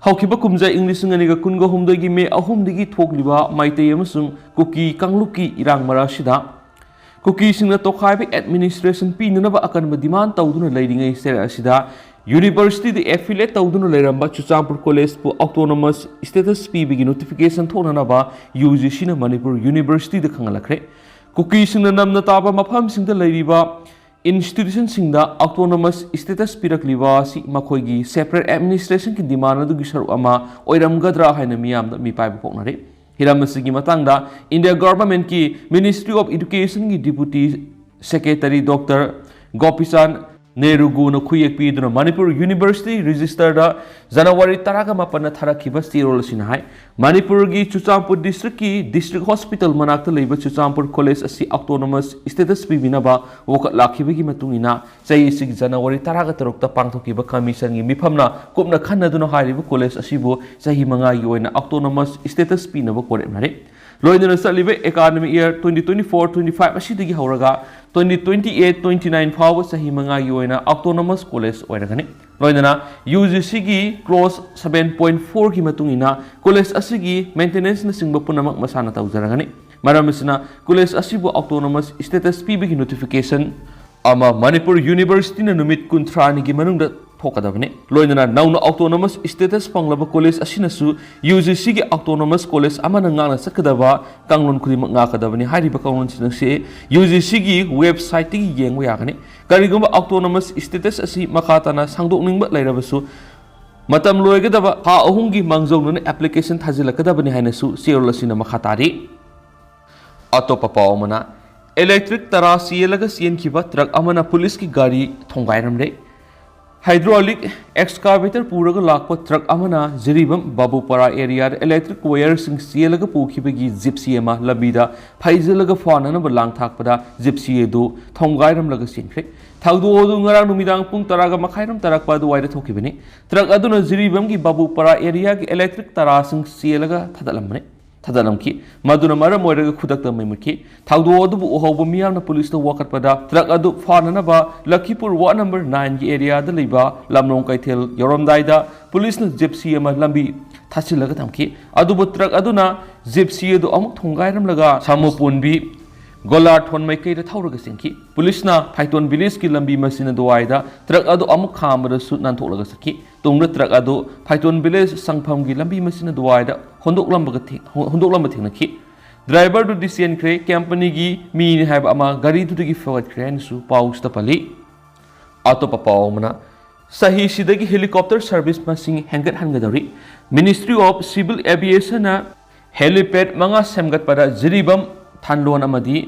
ꯍꯧꯈꯤꯕ ꯀꯨꯝꯖꯥ ꯏꯪ 2023ꯒꯤ ꯃꯦ 3ꯗꯒꯤ ꯊꯣꯛꯂꯤꯕ ꯃꯩꯇꯩ ꯑꯃꯁꯨꯡ ꯀꯨꯀꯤ ꯀꯥꯡꯂꯨꯞꯀꯤ ꯏꯔꯥꯡ ꯃꯔꯛꯁꯤꯗ ꯀꯨꯀꯤꯁꯤꯡꯅ ꯇꯣꯈꯥꯏꯕ ꯑꯦꯗꯃꯤꯅꯤꯁꯇ꯭ꯔꯦꯁꯟ ꯄꯤꯅꯅꯕ ꯑꯀꯟꯕ ꯗꯤꯃꯥꯟ ꯇꯧꯗꯨꯅ ꯂꯩꯔꯤꯉꯩ ꯆꯩꯔꯛ ꯑꯁꯤꯗ ꯌꯨꯅꯤꯚꯔꯁꯤꯇꯤꯗ ꯑꯦꯐꯤꯂꯦꯠ ꯇꯧꯗꯨꯅ ꯂꯩꯔꯝꯕ ꯆꯨꯔꯆꯥꯟꯄꯨꯔ ꯀꯣꯂꯦꯖꯄꯨ ꯑꯣꯇꯣꯅꯣꯃꯁ ꯁ꯭ꯇꯦꯇꯁ ꯄꯤꯕꯒꯤ ꯅꯣꯇꯤꯐꯤꯀꯦꯁꯟ ꯊꯣꯛꯅꯅꯕ UGCꯅ ꯃꯅꯤꯄꯨꯔ ꯌꯨꯅꯤꯚꯔꯁꯤꯇꯤꯗ ꯈꯪꯍꯜꯂꯛꯈ꯭ꯔꯦ ꯀꯨꯀꯤꯁꯤꯡꯅ ꯅꯝꯅ ꯇꯥꯕ ꯃꯐꯝꯁꯤꯡꯗ ꯂꯩꯔꯤꯕ ꯏꯟꯁꯇꯤꯇ꯭ꯌꯨꯁꯟꯁꯤꯡꯗ ꯑꯣꯇꯣꯅꯣꯃꯁ ꯁ꯭ꯇꯦꯇꯁ ꯄꯤꯔꯛꯂꯤꯕ ꯑꯁꯤ ꯃꯈꯣꯏꯒꯤ ꯁꯦꯄꯔꯦꯠ ꯑꯦꯗꯃꯤꯅꯤꯁꯇ꯭ꯔꯦꯁꯟꯒꯤ ꯗꯤꯃꯥꯟ ꯑꯗꯨꯒꯤ ꯁꯔꯨꯛ ꯑꯃ ꯑꯣꯏꯔꯝꯒꯗ꯭ꯔꯥ ꯍꯥꯏꯅ ꯃꯤꯌꯥꯝꯗ ꯃꯤꯄꯥꯏꯕ ꯄꯣꯛꯅꯔꯤ ꯍꯤꯔꯝ ꯑꯁꯤꯒꯤ ꯃꯇꯥꯡꯗ ꯏꯟꯗꯤꯌꯥ ꯒꯚꯔꯟꯃꯦꯟꯠꯀꯤ ꯃꯤꯅꯤꯁꯇ꯭ꯔꯤ ꯑꯣꯐ ꯏꯗꯨꯀꯦꯁꯟꯒꯤ ꯗꯤꯄꯨꯇꯤ ꯁꯦꯀ꯭ꯔꯦꯇꯔꯤ ꯗꯣꯛꯇꯔ ꯒꯣꯄꯤꯆꯥꯟ ꯅꯦꯔꯨꯒꯨꯅ ꯈꯨꯌꯦꯛ ꯄꯤꯗꯨꯅ ꯃꯅꯤꯄꯨꯔ ꯌꯨꯅꯤꯚꯔꯁꯤꯇꯤ ꯔꯦꯖꯤꯁꯇꯔꯗ ꯖꯅꯋꯥꯔꯤ 18ꯗ ꯊꯥꯔꯛꯈꯤꯕ ꯆꯦꯔꯣꯜ ꯑꯁꯤꯅ ꯍꯥꯏ ꯃꯅꯤꯄꯨꯔꯒꯤ ꯆꯨꯔꯆꯥꯟꯄꯨꯔ ꯗꯤꯁꯇ꯭ꯔꯤꯛꯀꯤ ꯗꯤꯁꯇ꯭ꯔꯤꯛ ꯍꯣꯁꯄꯤꯇꯥꯜ ꯃꯅꯥꯛꯇ ꯂꯩꯕ ꯆꯨꯔꯆꯥꯟꯄꯨꯔ ꯀꯣꯂꯦꯖ ꯑꯁꯤ ꯑꯣꯇꯣꯅꯣꯃꯁ ꯁ꯭ꯇꯦꯇꯁ ꯄꯤꯕꯤꯅꯕ ꯋꯥꯀꯠ ꯂꯥꯛꯈꯤꯕꯒꯤ ꯃꯇꯨꯡ ꯏꯟꯅ ꯆꯍꯤ ꯑꯁꯤꯒꯤ ꯖꯅꯋꯥꯔꯤ 13ꯗ ꯄꯥꯡꯊꯣꯛꯈꯤꯕ ꯀꯃꯤꯁꯟꯒꯤ ꯃꯤꯐꯝꯅ ꯀꯨꯞꯅ ꯈꯟꯅꯗꯨꯅ ꯍꯥꯏꯔꯤꯕ ꯀꯣꯂꯦꯖ ꯑꯁꯤꯕꯨ ꯆꯍꯤ 5ꯒꯤ ꯑꯣꯏꯅ ꯑꯣꯇꯣꯅꯣꯃꯁ ꯁ꯭ꯇꯦꯇꯁ ꯄꯤꯅꯕ ꯀꯣꯔꯦꯞꯅꯔꯤ ꯂꯣꯏꯅꯅ ꯆꯠꯂꯤꯕ ꯑꯦꯀꯥꯗꯃꯤꯛ ꯏꯌꯔ 2024-25 ꯑꯁꯤꯗꯒꯤ ꯍꯧꯔꯒ 2028-29 ꯐꯥꯎꯕ ꯆꯍꯤ 5ꯒꯤ ꯑꯣꯏꯅ ꯑꯣꯇꯣꯅꯣꯃꯁ ꯀꯣꯂꯦꯖ ꯑꯣꯏꯔꯒꯅꯤ ꯂꯣꯏꯅꯅ UGCꯒꯤ ꯀ꯭ꯂꯣꯖ 7.4ꯒꯤ ꯃꯇꯨꯡ ꯏꯟꯅ ꯀꯣꯂꯦꯖ ꯑꯁꯤꯒꯤ ꯃꯦꯟꯇꯦꯅꯦꯟꯁꯅꯆꯤꯡꯕ ꯄꯨꯝꯅꯃꯛ ꯃꯁꯥꯅ ꯇꯧꯖꯔꯒꯅꯤ ꯃꯔꯝ ꯑꯁꯤꯅ ꯀꯣꯂꯦꯖ ꯑꯁꯤꯕꯨ ꯑꯣꯇꯣꯅꯣꯃꯁ ꯁ꯭ꯇꯦꯇꯁ ꯄꯤꯕꯒꯤ ꯅꯣꯇꯤꯐꯤꯀꯦꯁꯟ ꯑꯃ ꯃꯅꯤꯄꯨꯔ ꯌꯨꯅꯤꯚꯔꯁꯤꯇꯤꯅ ꯅꯨꯃꯤꯠ 30ꯅꯤꯒꯤ ꯃꯅꯨꯡꯗ ꯊꯣꯛꯀꯗꯕꯅꯤ ꯂꯣꯏꯅꯅ ꯅꯧꯅ ꯑꯣꯇꯣꯅꯣꯃꯁ ꯁ꯭ꯇꯦꯇꯁ ꯐꯪꯂꯕ ꯀꯣꯂꯦꯖ ꯑꯁꯤꯅꯁꯨ UGCꯒꯤ ꯑꯣꯇꯣꯅꯣꯃꯁ ꯀꯣꯂꯦꯖ ꯑꯃꯅ ꯉꯥꯛꯅ ꯆꯠꯀꯗꯕ ꯀꯥꯡꯂꯣꯟ ꯈꯨꯗꯤꯡꯃꯛ ꯉꯥꯛꯀꯗꯕꯅꯤ ꯍꯥꯏꯔꯤꯕ ꯀꯥꯡꯂꯣꯟꯁꯤꯡ ꯑꯁꯤ UGCꯒꯤ ꯋꯦꯕꯁꯥꯏꯠꯇꯒꯤ ꯌꯦꯡꯕ ꯌꯥꯒꯅꯤ ꯀꯔꯤꯒꯨꯝꯕ ꯑꯣꯇꯣꯅꯣꯃꯁ ꯁ꯭ꯇꯦꯇꯁ ꯑꯁꯤ ꯃꯈꯥ ꯇꯥꯅ ꯁꯥꯡꯗꯣꯛꯅꯤꯡꯕ ꯂꯩꯔꯕꯁꯨ ꯃꯇꯝ ꯂꯣꯏꯒꯗꯕ ꯊꯥ 3ꯒꯤ ꯃꯥꯡꯖꯧꯅꯅ ꯑꯦꯄ꯭ꯂꯤꯀꯦꯁꯟ ꯊꯥꯖꯤꯜꯂꯛꯀꯗꯕꯅꯤ ꯍꯥꯏꯅꯁꯨ ꯆꯦꯔꯣꯜ ꯑꯁꯤꯅ ꯃꯈꯥ ꯇꯥꯔꯤ ꯑꯇꯣꯞꯄ ꯄꯥꯎ ꯑꯃꯅ ꯏꯂꯦꯛꯇ꯭ꯔꯤꯛ ꯇꯔꯥ ꯆꯦꯜꯂꯒ ꯆꯦꯟꯈꯤꯕ ꯇ꯭ꯔꯛ ꯑꯃꯅ ꯄꯨꯂꯤꯁꯀꯤ ꯒꯥꯔꯤ ꯊꯣꯡꯒꯥꯏꯔꯝꯂꯦ हाइड्रोलिक एक्सकावेटर पूरगा लाखपा ट्रक अमना जिरीबम बाबूपरा एरिया इलेक्ट्रिक वायरसिंग चेलगा पुखिबगी जिप्सी अमा लबीदा फाइजलगा फाननब लांगथाकपदा जिप्सी एदु थोंगाइरमलगा सिनख्रे थागदोदु ngarang numidang pung taraga makhairam tarakpa du waida thokibani truck aduna jiribamgi babupara area gi electric tarasing chelaga thadalamne thadalamki maduna maram oiraga khudakta maimutki thagdodu bu ohawba miyamna police to wakatpada truck adu fanana ba Luckipur ward number 9 gi area da liba lamrong kaithel yoromdaida police na gypsy ama lambi thasilaga thamki adubu truck aduna gypsy adu amuk thongairam laga samupunbi गोला थोन मैकई थौरग सिंखी पुलिसना phyton village की लंबी machine दुआइदा truck अदो अमुक खामदसु नानथोलग सखी तुंगना truck अदो phyton village संगफम की लंबी मसीन दुआइदा होंदोकलंब थिंगनखी ड्राइवर दु डिसेनख्रे कंपनी की मीनि हाइब अमा गाड़ी दुदगी फगतख्रे नसु पाउस तपली अतोप पावमना सही सिदगी हेलीकॉप्टर सर्विस मसिंग हेंगत हनगदरी ministry of civil aviation helipad मंगा सेमगतपदा जिरीबम थानलोन अमदी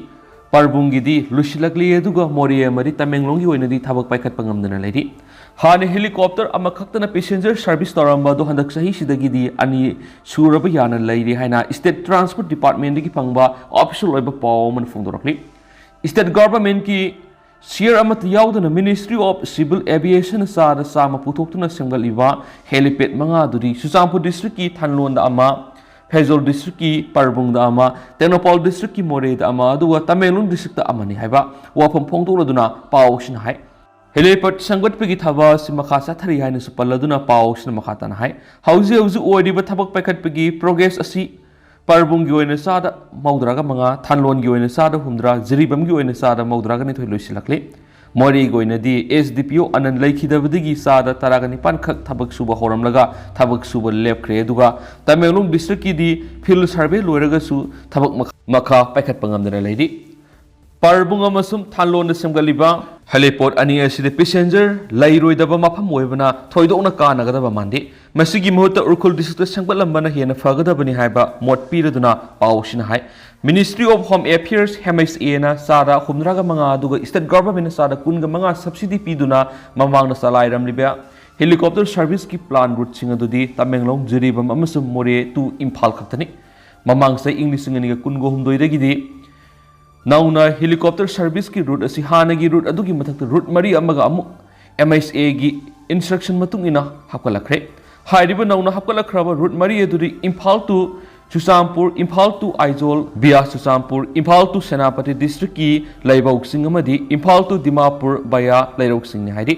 परबुंगिदी लुशिलकली एदुगा मोरी अमदी तमेंगलोंगी ओइनदी थबक पाइखत पंगमदना लेदी हाने हेलीकॉप्टर अमखक्तना पैसेंजर सर्विस तौरंबदो हंदक सही सिदगिदी अनि सुरब याना लेदी हाइना स्टेट ट्रांसपोर्ट डिपार्टमेंट की पंगबा ऑफिशियल ओइबा पावमन फोंदोरकली स्टेट गवर्नमेंट की शेयर अमत याउदना मिनिस्ट्री ऑफ सिविल एविएशन सादा सामा पुथोक्तुना सेंगलिबा हेलीपैड मंगा दुदी सुचामपुर डिस्ट्रिक्ट की थानलोन अमा फेजोल डिस्ट्रिक्ट की परबुंग अमा टेक्नोपॉल डिस्ट्रिक्ट की मोरे अमा अदुगा तमेंगलोंग डिस्ट्रिक्ट अमनी हाइबा वाफम फोंदोलदुना पावसिन हाय हेलीपैड संगतपगी थबा सिमखा साथरी हाइना सुपल्लदुना पावसिन मखातना हाय हौजे हौजे ओइदिबा थबक पाइखतपगी प्रोग्रेस असि परबुंग की ओइना सादा मौद्रागा मंगा थानलोन की ओइना सादा हुमद्रा जिरीबम की ओइना सादा मौद्रागा निथोय लोइसिलकले मोरी गोइनदी एसडीपीओ अनन लैखिदबदगी सादा तरागा निपान खक थबक सुबा होरमलगा थबक सुबा लेपख्रे दुगा तमेंगलोंग डिस्ट्रिक्ट की दी फील्ड सर्वे लोइरगसु थबक मखा पाइखत पंगमदना लेदी परबुंग अमसुम थानलोन सेमगलिबा हेलीपोर्ट अनि असिदे पैसेंजर लैरोइदबा मफम ओइबना थोइदोकना कानगदबा मांदे मसिगी मुहूर्त उरखुल डिस्ट्रिक्ट संगलंबना हेना फगदबनी हाइबा मोट पीरदुना पावसिना हाय ministry of home affairs MSA ना सादा हुमरागा मंगा दुगा स्टेट गवर्नमेंट सादा कुनगा मंगा सब्सिडी पीदुना ममांगना सलाइरमलिबा हेलीकॉप्टर सर्विस की प्लान रूट सिंगदुदी तमेंगलोंग जिरीबम अमसुम मोरे टू इम्फाल खक्तनी ममांग से इंग्लिश सिंगनिगा कुनगो हुमदोइदगिदी नौना हेलीकॉप्टर सर्विस की रूट असी हानगी रूट अदुगी मथक रूट मरी अमगा अमु MSA की इंस्ट्रक्शन मतुंग इना हपकलखरे हाइरिबा नौना हपकलखरबा रूट मरी अदुदी इम्फाल टू चुसामपुर इम्फाल टू आइजोल बिया चुसामपुर इम्फाल टू सेनापति डिस्ट्रिक्ट की लैबौसिंग अमदी इम्फाल टू दिमापुर बया लैरौसिंग हाइदि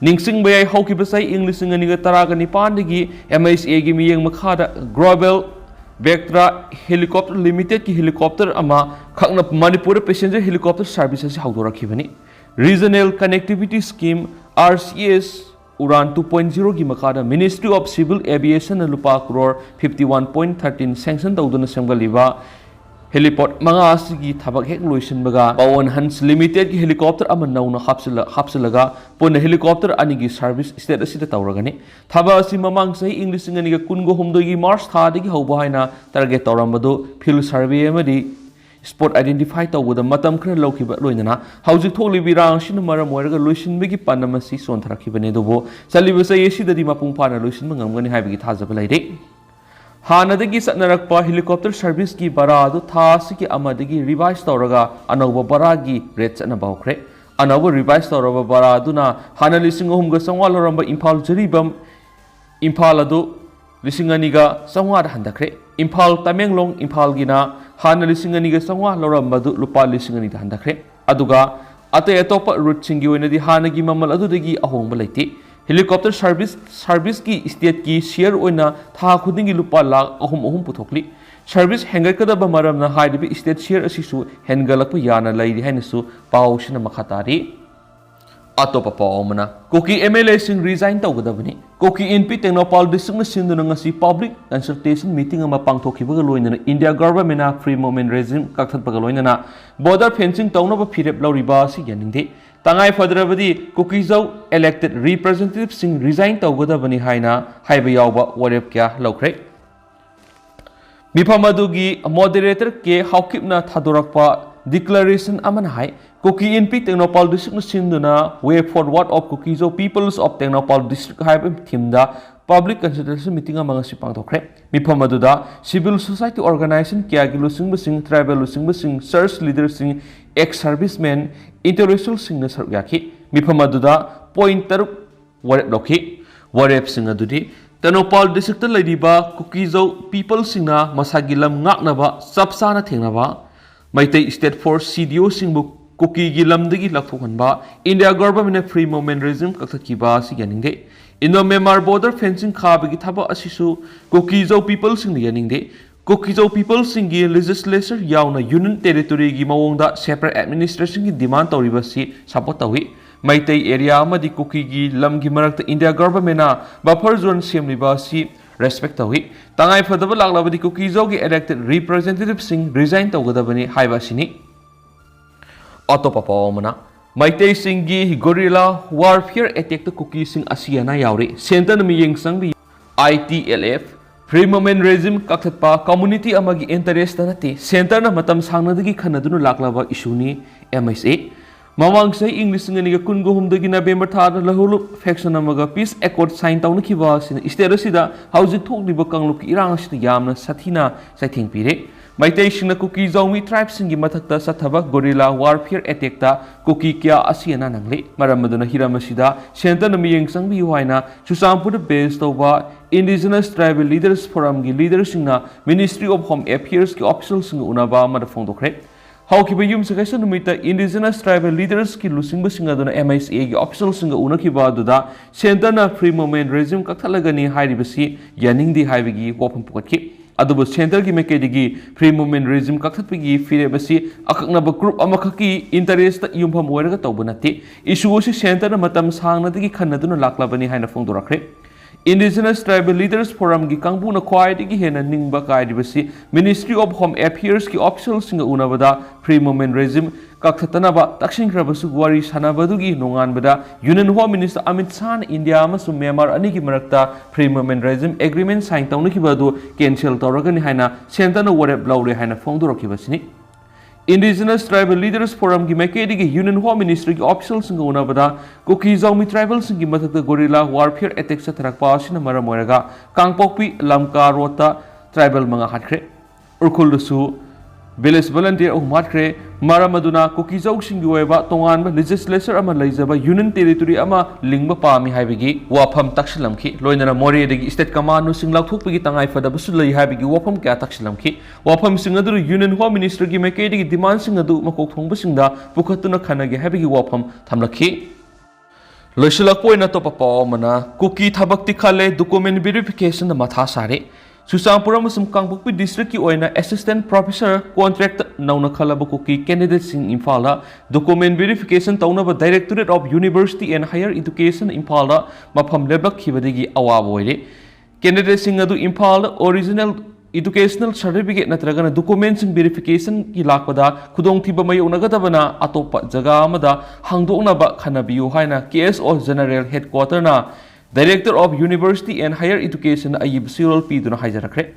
निंगसिंग बया हौकिबसै इंग्लिशिंग अनिगा तरागा निपानदगी MSA की मियेंग मखादा ग्लोबल बेक्ट्रा हेलीकॉप्टर लिमिटेड की हेलीकॉप्टर अमा खक्न मणिपुर पैसेंजर हेलीकॉप्टर सर्विस असी हौदोरखिबनी regional connectivity scheme RCS Udan 2.0 की मखादा मिनिस्ट्री ऑफ सिविल एविएशन लुपा करोड़ 51.13 सैंक्शन तौदुना सेमगलिबा हेलीपोर्ट मंगासी की थबक हेक लोइसनबगा पवन हंस लिमिटेड की हेलीकॉप्टर अमा नौना हापसलगा पुन हेलीकॉप्टर अनि की सर्विस स्टेट असिदा तौरगनी थबा असि ममांग सही इंग्लिश सिंगनी का कुनगो हुमदोगी मार्च थादगी हौबा हाइना टारगेट तौरंबदो फील्ड सर्वे अमदी स्पॉट आइडेंटिफाई तौबदा मतम खर लौखिबा लोइनना हौजिक थोलिबि रांसिन मरम ओइरगा लोइसिनबगी पन्नमसी सोनथरखिबने दुबो चलिबसै एसिददि मपुंग फाना लोइसिनबा ngamgani हाइबगी थाजबा लैदे हानदगी सत्नरकपा हेलीकॉप्टर सर्विस की बरादु थासिकी अमदगी रिवाइज तौरगा अनौबा बरागी रेट चनबाउख्रे अनौबा रिवाइज तौरबा बरादुना हाना लिसिंग अहुमगा संवा लरंबा इम्फाल जरीबम इम्फाल अदु लिसिंग अनिगा संवा हंदख्रे इम्फाल तमेंगलोंग इम्फाल गिना हाना लिसिंग अनिगा संवा लरंबदु लुपा लिसिंग अनि हंदख्रे अदुगा अतै अतोपा रूट सिंगी ओइनदि हानगी ममल अदुदगी अहोंबा लैते हेलीकॉप्टर सर्विस की स्टेट की शेयर ओइना था खुदिंगी लुपा लाख अहुम पुथोकली सर्विस हेंगकदबा मरमना हाइदिबि स्टेट शेयर असिसु हेंगलकप याना लैदि हाइनसु पावसिना मखातारी अतोपा पावमना कोकी MLA सिंग रिजाइन तौगदबनी कोकी NP टेक्नोपॉल डिस्ट्रिक्ट सिंदुना ngasi पब्लिक कंसल्टेशन मीटिंग अमा पांगथोखिबगा लोइनना India government free movement regime कक्थतबगा लोइनना बॉर्डर फेंसिंग तौनबा फिरेप लौरिबा सि यानिंगदे तंगाई फदरबदी कुकीजौ इलेक्टेड रिप्रेजेंटेटिव सिंग रिजाइन तौगदबनी हाइना हाइबा यावबा वरेप क्या लौख्रे मिफाम अदुगी मॉडरेटर के हाउकिपना थादोरकपा डिक्लेरेशन अमन हाई Kuki in Pi Tengnopal District Sinduna, Way Forward of Kukizo Peoples of Tengnopal District Hype Timda, Public Consultation Meeting among Sipang Tokre, Mipamaduda, Civil Society Organization, Kiagi Lusing Basing, Tribal Lusing Basing, Search Leaders Sing, ex servicemen, interracial sing Yaki, Mipamaduda, Pointer, Warep Loki, Warep Singadudi, Tenopal District Ladiba, Kukizo, People Singna, Masagilam Naknaba, Sapsana Tingnaba, Meitei State Force CDO Singbook. Kuki Gilamdigi Lakfukanba, India government free movement regime Kakakiba Siganinde. Indo Myanmar border fencing Kabigi Taba Asisu, Kukizo people sing the Yaninde. Kukizo people singi legislature Yauna Union Territory Gimawonda separate administration demand or rivasi Sapotawi. Meitei area Madi Kuki Lam Gimarak India government buffer zone Sim Ribasi respectively. Tangai for the Balabadi Kukizo elected representative sing resigned to Gadabani Haibasini. Autopapa Meitei singi Guerrilla Warefare attack the Kuki sing Asiana Yaore Center Mityeng sang ITLF free movement regime Kakatpa community amagi interest nati Center na matam sangnadagi Kanadunu laklava issue ni MSA Mamang say English nga kungo humdagi November thada lahulup faction amaga peace accord sign taw nakiba sin isterosida hausi thok diba kanglup irang sida yamna sathina saithing pire Meitei singna Kuki Zomi tribe singi mathakta sathaba Guerrilla Warefare attack ta Kuki kya asiana nangle maramaduna hiramasida center na Mityeng sangbi huaina Chusampur based over Indigenous Tribal Leaders Forum gi leaders singna Ministry of Home Affairs ki officials singa unaba mada phongdokre Haukiba yum sakasa numita Indigenous Tribal Leaders ki lusingba singa duna MISA gi officials singa unakiba duda center na free movement regime kaktalagani hairibasi yaningdi haibigi wapam pukatki Adubu center ki mekedi free movement regime kakthapigi firebasi akaknaba group amakaki interest yumpham oiraga tawbanati issue si center na matam sangnadagi khannaduna laklabani haina phongdorakre Indigenous Tribal Leaders Forum gi kangbu na khwaidigi hena ningba kaidibasi Ministry of Home Affairs ki officials singa unabada free movement regime kakhatanaba taksingrabasu wari sanabadugi nonganbada Union Home Minister Amit Shah India amasu Myanmar ani gi marakta free movement regime agreement sign tawnakibadu cancel tawragani haina center na warep laure haina phongdorakibasini Indigenous Tribal Leaders Forum ki mekedi Union Home Ministry ki officials singa unabada Kuki Zomi tribal singi mathakta Guerrilla Warefare attack sa tharakpa asina maram oiraga Kangpokpi Lamka Rota tribal mga hatkre urkuldusu village volunteer matkre maramaduna Kuki Zog singi oiba tonganba legislature ama leijaba Union Territory ama lingba pami haibigi wafam taksilamki loinana more degi state command no singlaw thukpigi tangai fadabasu lei haibigi wafam kya taksilamki wafam singadu Union Home Minister gi mekedi demand singadu makok thongba singda pukhatuna khanagi haibigi wafam thamlakhi loisilakpoina to papa mana Kuki thabakti khale document verification na matha sare Susampura musum Kangpokpi district ki oina assistant professor contract nauna khalaba Kuki candidates in Imphala document verification taunaba Directorate of University and Higher Education Imphala mafam leblak khibadigi awab oire candidates sing adu Imphala original educational certificate natragana documents verification ki lakpada khudong thiba mai unagadabana atopa jaga amada hangdoknaba khanabiyu haina KSO General Headquarter na Director of University and Higher Education Ayib Cyril P. Duna Hajarakre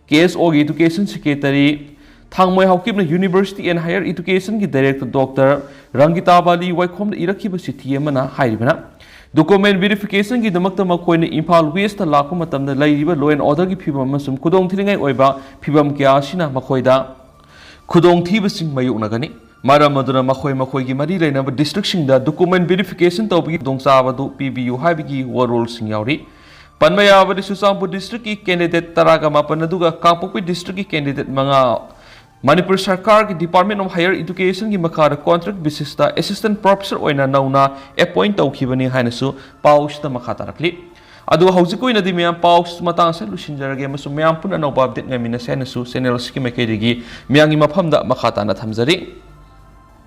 KSO Education Secretary Thangmoi Haukipna University and Higher Education ki Director Dr. Rangita Bali Waikom Irakiba City Mana Hairibana Document verification ki damakta makoina Imphal West ta lakpa matamda laiba law and order ki phibam masum khudong thiringai oiba phibam kya sina makhoida khudong thibasing mayuknagani Maramaduna Makoi gi Mari Lainaba district singda document verification tawbigi dongchabadu PBU haibigi warol sing yauri Panmayabadi Susampur district ki candidate taraga mapanaduga Kangpokpi district ki candidate manga Manipur Sarkar ki Department of Higher Education ki makara contract basis ta assistant professor oina nauna appoint tawkhibani hainasu paus ta makhatarakli adu haujiko ina di miyam paus matang sa lusinjarage masu miyam pun anau update ngamina senasu channel ski mekedi gi miyangi maphamda makhata na thamjari